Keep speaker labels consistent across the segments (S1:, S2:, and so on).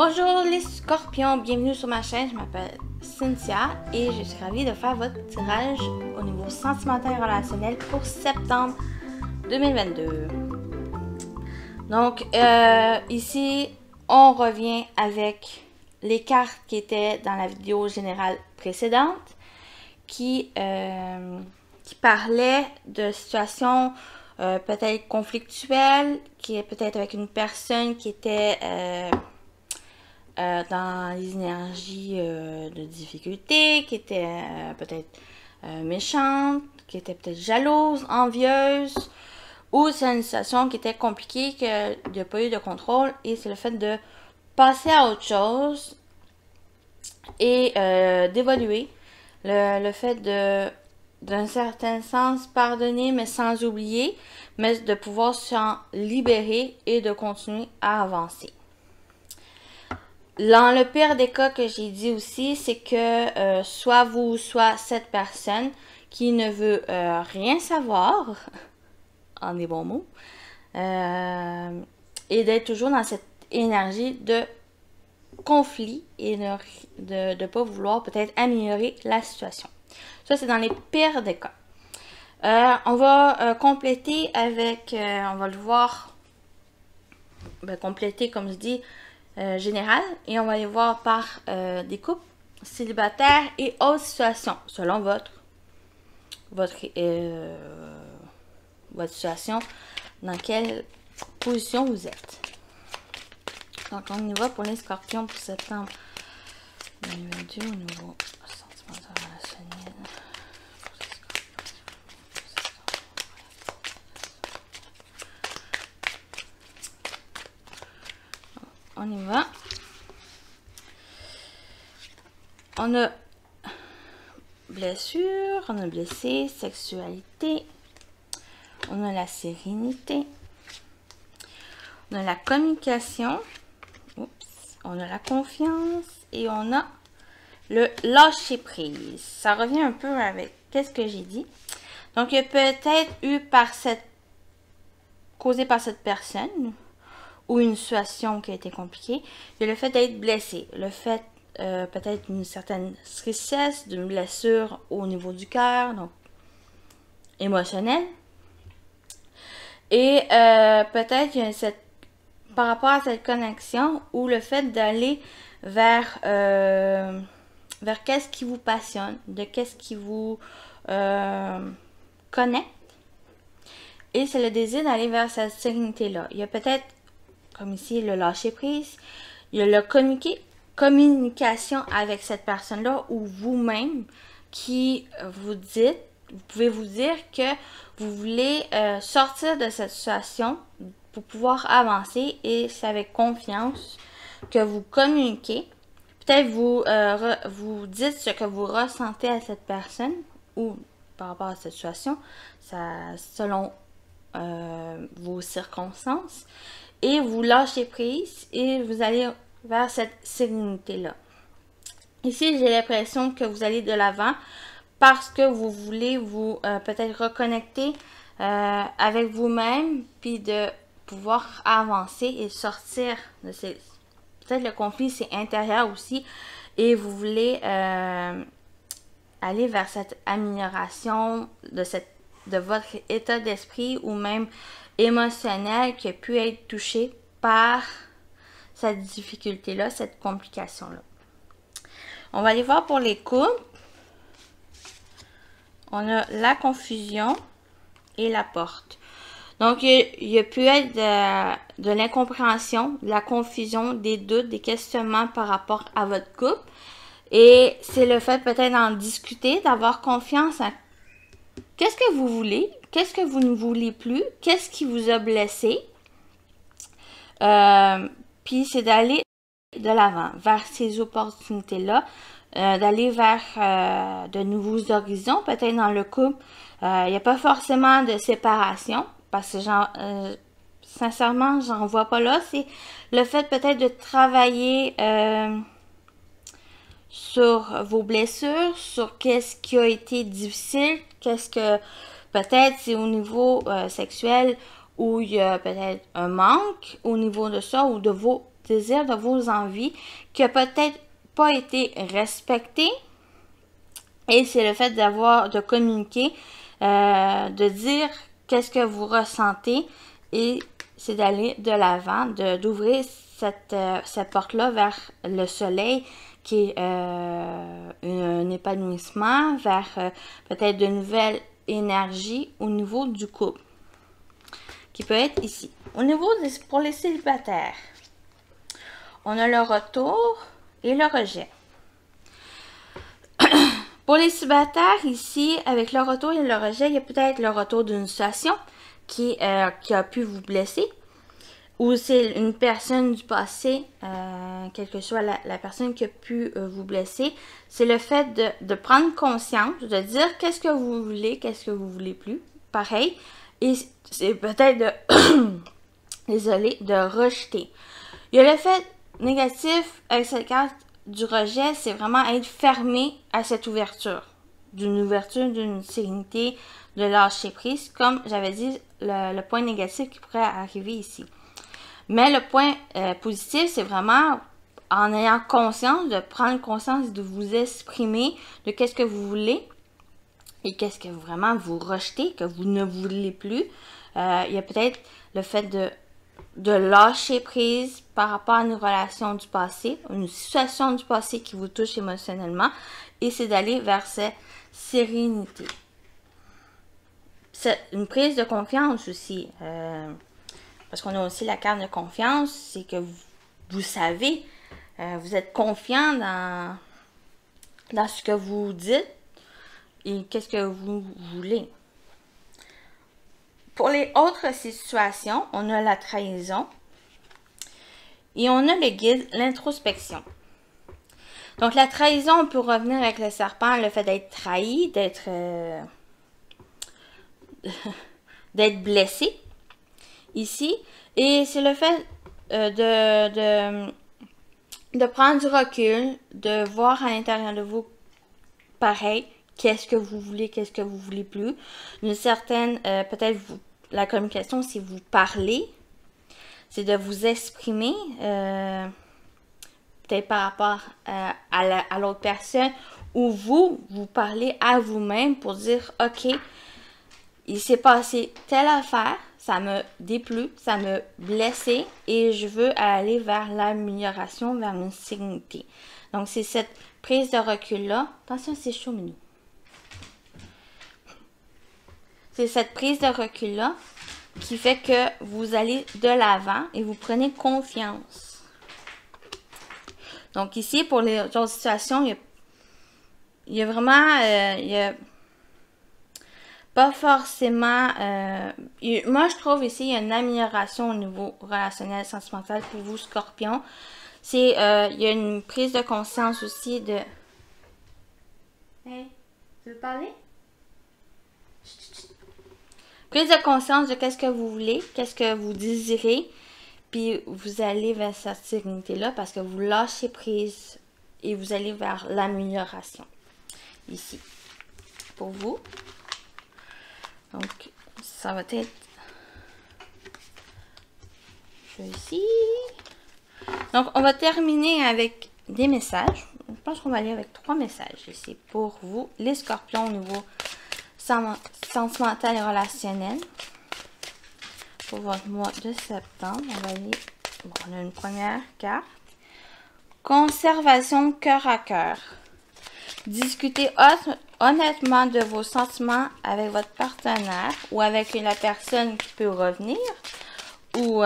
S1: Bonjour les scorpions, bienvenue sur ma chaîne, je m'appelle Cynthia et je suis ravie de faire votre tirage au niveau sentimental et relationnel pour septembre 2022. Donc ici on revient avec les cartes qui étaient dans la vidéo générale précédente qui parlaient de situations peut-être conflictuelles, qui est peut-être avec une personne qui était dans les énergies de difficulté, qui était peut-être méchante, qui était peut-être jalouse, envieuse, ou c'est une situation qui était compliquée, qu'il n'y a pas eu de contrôle, et c'est le fait de passer à autre chose et d'évoluer. Le fait d'un certain sens, pardonner, mais sans oublier, mais de pouvoir s'en libérer et de continuer à avancer. Dans le pire des cas que j'ai dit aussi, c'est que soit vous, soit cette personne qui ne veut rien savoir, en des bons mots, et d'être toujours dans cette énergie de conflit et de ne pas vouloir peut-être améliorer la situation. Ça, c'est dans les pires des cas. On va compléter avec, on va le voir, compléter comme je dis, général, et on va aller voir par des couples célibataires et autres situations, selon votre situation, dans quelle position vous êtes. Donc, on y va pour les scorpions pour septembre 2022 au niveau sentimental relationnel. On y va. On a blessure, on a blessé, sexualité, on a la sérénité, on a la communication, on a la confiance et on a le lâcher prise. Ça revient un peu avec qu'est-ce que j'ai dit. Donc, il y a peut-être eu causé par cette personne ou une situation qui a été compliquée. Il y a le fait d'être blessé, le fait peut-être une certaine tristesse, d'une blessure au niveau du cœur, donc émotionnelle. Et peut-être il y a par rapport à cette connexion ou le fait d'aller vers qu'est-ce qui vous passionne, de qu'est-ce qui vous connecte. Et c'est le désir d'aller vers cette sérénité-là. Il y a peut-être, comme ici, le lâcher prise. Il y a le communication avec cette personne-là ou vous-même qui vous pouvez vous dire que vous voulez sortir de cette situation pour pouvoir avancer et c'est avec confiance que vous communiquez. Peut-être vous dites ce que vous ressentez à cette personne ou par rapport à cette situation, selon vos circonstances. Et vous lâchez prise et vous allez vers cette sérénité-là. Ici, j'ai l'impression que vous allez de l'avant parce que vous voulez vous peut-être reconnecter avec vous-même puis de pouvoir avancer et sortir de ces... Peut-être le conflit, c'est intérieur aussi et vous voulez aller vers cette amélioration de votre état d'esprit ou même émotionnel qui a pu être touché par cette difficulté-là, cette complication-là. On va aller voir pour les couples. On a la confusion et la porte. Donc, il y a pu être de l'incompréhension, de la confusion, des doutes, des questionnements par rapport à votre couple. Et c'est le fait peut-être d'en discuter, d'avoir confiance en qu'est-ce que vous voulez, qu'est-ce que vous ne voulez plus, qu'est-ce qui vous a blessé. Puis c'est d'aller de l'avant, vers ces opportunités-là, d'aller vers de nouveaux horizons. Peut-être dans le couple, il n'y a pas forcément de séparation, parce que sincèrement, j'en vois pas là. C'est le fait peut-être de travailler sur vos blessures, sur qu'est-ce qui a été difficile, qu'est-ce que peut-être c'est au niveau sexuel où il y a peut-être un manque au niveau de ça ou de vos désirs, de vos envies qui n'a peut-être pas été respecté. Et c'est le fait de communiquer, de dire qu'est-ce que vous ressentez et c'est d'aller de l'avant, d'ouvrir cette porte-là vers le soleil qui est un épanouissement, vers peut-être de nouvelles énergies au niveau du couple, qui peut être ici. Au niveau pour les célibataires, on a le retour et le rejet. Pour les célibataires, ici, avec le retour et le rejet, il y a peut-être le retour d'une situation qui a pu vous blesser, ou c'est une personne du passé, quelle que soit la personne qui a pu vous blesser. C'est le fait de prendre conscience, de dire qu'est-ce que vous voulez, qu'est-ce que vous voulez plus, pareil, et c'est peut-être de, désolé, de rejeter. Il y a le fait négatif avec cette carte du rejet, c'est vraiment être fermé à cette ouverture, d'une sérénité, de lâcher prise, comme j'avais dit, le point négatif qui pourrait arriver ici. Mais le point positif, c'est vraiment en ayant conscience, de prendre conscience, de vous exprimer de qu'est-ce que vous voulez et qu'est-ce que vraiment vous rejetez, que vous ne voulez plus. Il y a peut-être le fait de lâcher prise par rapport à une relation du passé, une situation du passé qui vous touche émotionnellement, et c'est d'aller vers cette sérénité. C'est une prise de confiance aussi, parce qu'on a aussi la carte de confiance, c'est que vous savez, vous êtes confiant dans ce que vous dites et qu'est-ce que vous voulez. Pour les autres situations, on a la trahison et on a le guide, l'introspection. Donc, la trahison, on peut revenir avec le serpent, le fait d'être trahi, d'être blessé ici. Et c'est le fait de prendre du recul, de voir à l'intérieur de vous, pareil, qu'est-ce que vous voulez, qu'est-ce que vous voulez plus. Une certaine, peut-être la communication, c'est vous parler, c'est de vous exprimer, peut-être par rapport à l'autre personne, ou vous parlez à vous-même pour dire, ok, il s'est passé telle affaire, ça me déplu, ça me blessé, et je veux aller vers l'amélioration, vers une sérénité. Donc, c'est cette prise de recul-là. Attention, c'est chaud, Minou. C'est cette prise de recul-là qui fait que vous allez de l'avant et vous prenez confiance. Donc ici, pour les autres situations, il y a vraiment... il y a pas forcément... moi, je trouve ici, il y a une amélioration au niveau relationnel, sentimental pour vous, Scorpion. C'est... il y a une prise de conscience aussi de... Hey, tu veux parler? Prise de conscience de qu'est-ce que vous voulez, qu'est-ce que vous désirez, puis vous allez vers cette sérénité-là parce que vous lâchez prise et vous allez vers l'amélioration. Ici, pour vous. Donc, ça va être ici. Donc, on va terminer avec des messages. Je pense qu'on va aller avec 3 messages ici pour vous, les Scorpions, au niveau sentimental et relationnel. Pour votre mois de septembre, on va aller... Bon, on a une première carte. Conservation cœur à cœur. Discutez honnêtement de vos sentiments avec votre partenaire ou avec la personne qui peut revenir ou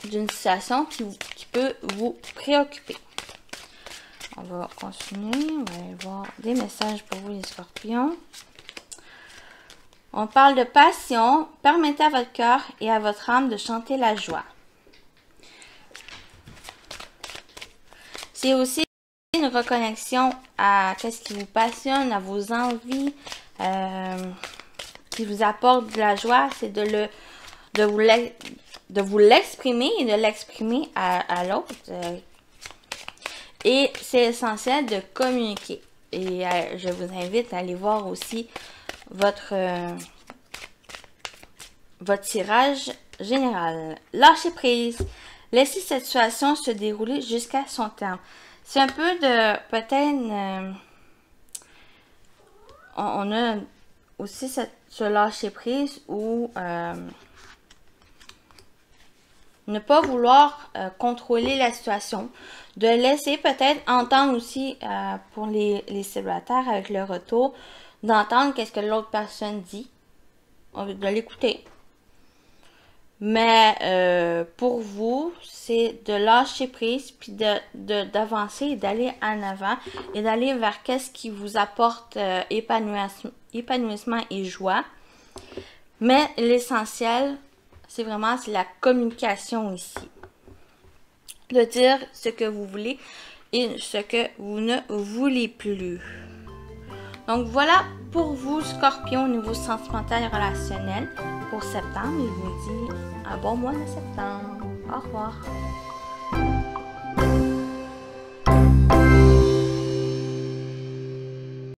S1: d'une situation qui peut vous préoccuper. On va continuer. On va aller voir des messages pour vous, les Scorpions. On parle de passion. Permettez à votre cœur et à votre âme de chanter la joie. C'est aussi une reconnexion à ce qui vous passionne, à vos envies, qui vous apporte de la joie. C'est de vous l'exprimer et de l'exprimer à l'autre. Et c'est essentiel de communiquer. Et je vous invite à aller voir aussi votre tirage général. Lâchez prise. Laissez cette situation se dérouler jusqu'à son terme. C'est un peu de, peut-être, on a aussi ce lâcher prise ou ne pas vouloir contrôler la situation, de laisser peut-être entendre aussi pour les célibataires avec le retour, d'entendre qu'est-ce que l'autre personne dit, de l'écouter. Mais pour vous, c'est de lâcher prise, puis d'avancer et d'aller en avant et d'aller vers qu'est-ce qui vous apporte épanouissement et joie. Mais l'essentiel, c'est vraiment la communication ici. De dire ce que vous voulez et ce que vous ne voulez plus. Donc voilà pour vous, Scorpion, au niveau sentimental et relationnel pour septembre. Je vous dis un bon mois de septembre. Au revoir.